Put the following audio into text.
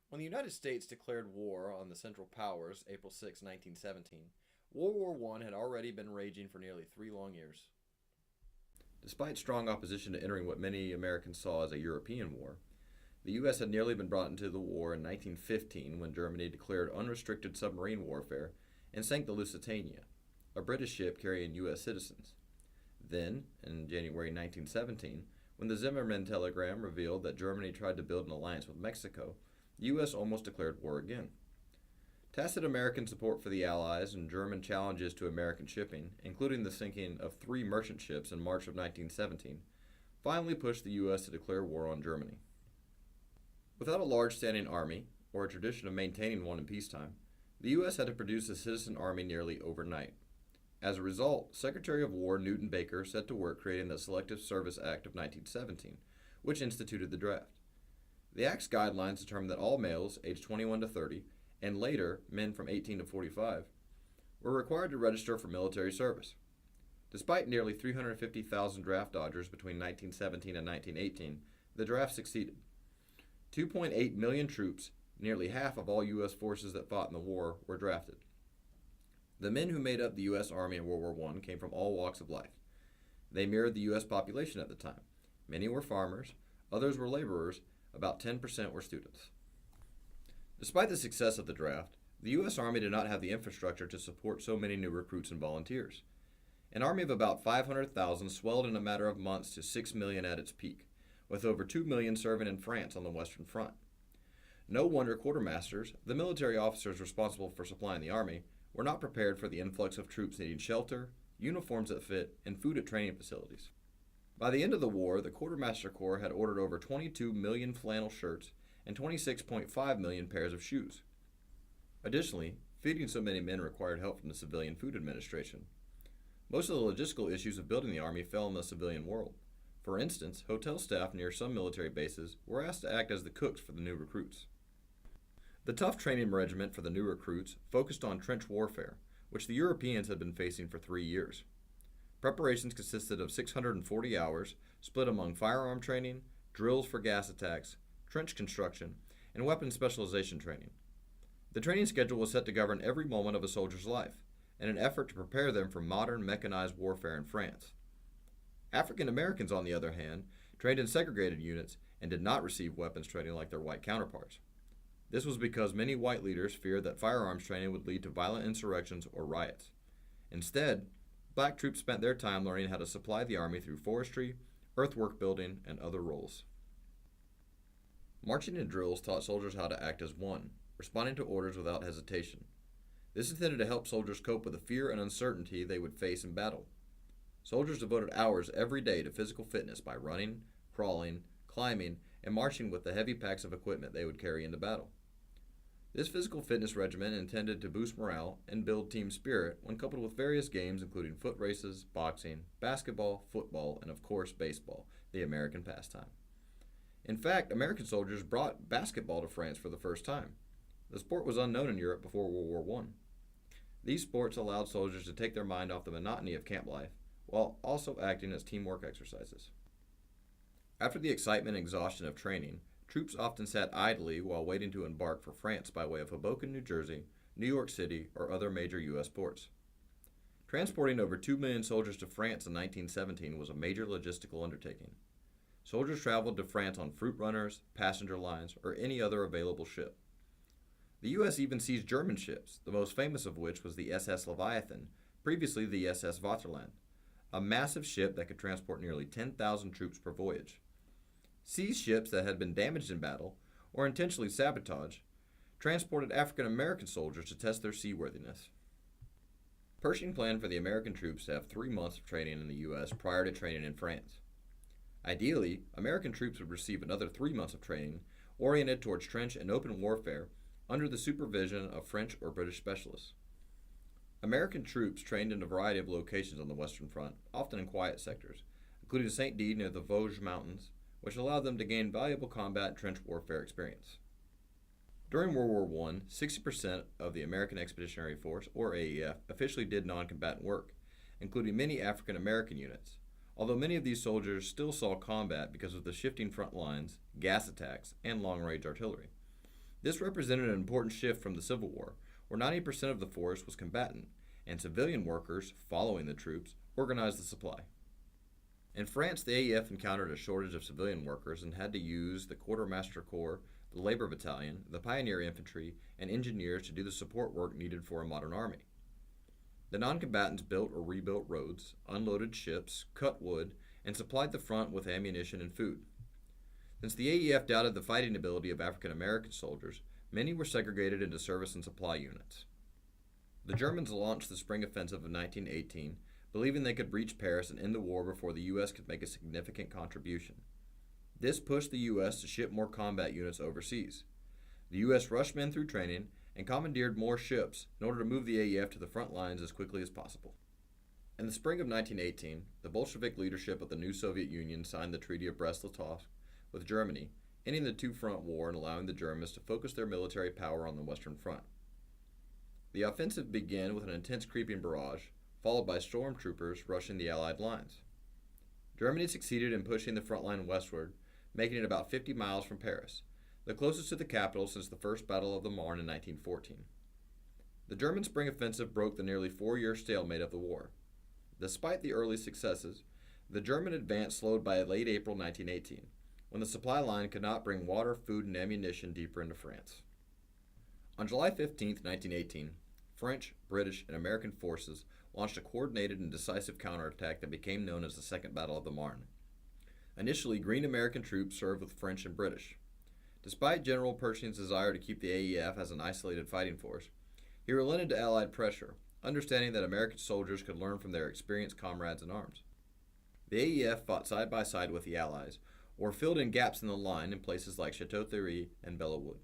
When the United States declared war on the Central Powers April 6, 1917, World War I had already been raging for nearly 3 long years. Despite strong opposition to entering what many Americans saw as a European war, the U.S. had nearly been brought into the war in 1915 when Germany declared unrestricted submarine warfare and sank the Lusitania, a British ship carrying U.S. citizens. Then, in January 1917, when the Zimmermann telegram revealed that Germany tried to build an alliance with Mexico, the U.S. almost declared war again. Tacit American support for the Allies and German challenges to American shipping, including the sinking of 3 merchant ships in March of 1917, finally pushed the U.S. to declare war on Germany. Without a large standing army, or a tradition of maintaining one in peacetime, the U.S. had to produce a citizen army nearly overnight. As a result, Secretary of War Newton Baker set to work creating the Selective Service Act of 1917, which instituted the draft. The Act's guidelines determined that all males aged 21 to 30, and later men from 18 to 45, were required to register for military service. Despite nearly 350,000 draft dodgers between 1917 and 1918, the draft succeeded. 2.8 million troops, nearly half of all U.S. forces that fought in the war, were drafted. The men who made up the U.S. Army in World War I came from all walks of life. They mirrored the U.S. population at the time. Many were farmers, others were laborers, about 10% were students. Despite the success of the draft, the U.S. Army did not have the infrastructure to support so many new recruits and volunteers. An army of about 500,000 swelled in a matter of months to 6 million at its peak, with over 2 million serving in France on the Western Front. No wonder quartermasters, the military officers responsible for supplying the army, were not prepared for the influx of troops needing shelter, uniforms that fit, and food at training facilities. By the end of the war, the Quartermaster Corps had ordered over 22 million flannel shirts and 26.5 million pairs of shoes. Additionally, feeding so many men required help from the Civilian Food Administration. Most of the logistical issues of building the Army fell in the civilian world. For instance, hotel staff near some military bases were asked to act as the cooks for the new recruits. The tough training regimen for the new recruits focused on trench warfare, which the Europeans had been facing for 3 years. Preparations consisted of 640 hours, split among firearm training, drills for gas attacks, trench construction, and weapons specialization training. The training schedule was set to govern every moment of a soldier's life, in an effort to prepare them for modern mechanized warfare in France. African Americans, on the other hand, trained in segregated units and did not receive weapons training like their white counterparts. This was because many white leaders feared that firearms training would lead to violent insurrections or riots. Instead, black troops spent their time learning how to supply the army through forestry, earthwork building, and other roles. Marching and drills taught soldiers how to act as one, responding to orders without hesitation. This intended to help soldiers cope with the fear and uncertainty they would face in battle. Soldiers devoted hours every day to physical fitness by running, crawling, climbing, and marching with the heavy packs of equipment they would carry into battle. This physical fitness regimen intended to boost morale and build team spirit when coupled with various games including foot races, boxing, basketball, football, and of course baseball, the American pastime. In fact, American soldiers brought basketball to France for the first time. The sport was unknown in Europe before World War I. These sports allowed soldiers to take their mind off the monotony of camp life, while also acting as teamwork exercises. After the excitement and exhaustion of training, troops often sat idly while waiting to embark for France by way of Hoboken, New Jersey, New York City, or other major U.S. ports. Transporting over 2 million soldiers to France in 1917 was a major logistical undertaking. Soldiers traveled to France on fruit runners, passenger lines, or any other available ship. The U.S. even seized German ships, the most famous of which was the SS Leviathan, previously the SS Vaterland, a massive ship that could transport nearly 10,000 troops per voyage. Seized ships that had been damaged in battle, or intentionally sabotaged, transported African American soldiers to test their seaworthiness. Pershing planned for the American troops to have 3 months of training in the U.S. prior to training in France. Ideally, American troops would receive another 3 months of training oriented towards trench and open warfare under the supervision of French or British specialists. American troops trained in a variety of locations on the Western Front, often in quiet sectors, including St. D near the Vosges Mountains, which allowed them to gain valuable combat and trench warfare experience. During World War I, 60% of the American Expeditionary Force, or AEF, officially did non-combatant work, including many African American units, although many of these soldiers still saw combat because of the shifting front lines, gas attacks, and long-range artillery. This represented an important shift from the Civil War, where 90% of the force was combatant, and civilian workers, following the troops, organized the supply. In France, the AEF encountered a shortage of civilian workers and had to use the Quartermaster Corps, the Labor Battalion, the Pioneer Infantry, and engineers to do the support work needed for a modern army. The non-combatants built or rebuilt roads, unloaded ships, cut wood, and supplied the front with ammunition and food. Since the AEF doubted the fighting ability of African American soldiers, many were segregated into service and supply units. The Germans launched the Spring Offensive of 1918, believing they could reach Paris and end the war before the U.S. could make a significant contribution. This pushed the U.S. to ship more combat units overseas. The U.S. rushed men through training and commandeered more ships in order to move the AEF to the front lines as quickly as possible. In the spring of 1918, the Bolshevik leadership of the new Soviet Union signed the Treaty of Brest-Litovsk with Germany, ending the two-front war and allowing the Germans to focus their military power on the Western Front. The offensive began with an intense creeping barrage, followed by stormtroopers rushing the Allied lines. Germany succeeded in pushing the front line westward, making it about 50 miles from Paris, the closest to the capital since the First Battle of the Marne in 1914. The German Spring Offensive broke the nearly 4-year stalemate of the war. Despite the early successes, the German advance slowed by late April 1918, when the supply line could not bring water, food, and ammunition deeper into France. On July 15, 1918, French, British, and American forces launched a coordinated and decisive counterattack that became known as the Second Battle of the Marne. Initially, Green American troops served with French and British. Despite General Pershing's desire to keep the AEF as an isolated fighting force, he relented to Allied pressure, understanding that American soldiers could learn from their experienced comrades in arms. The AEF fought side by side with the Allies, or filled in gaps in the line in places like Chateau-Thierry and Belleau Wood.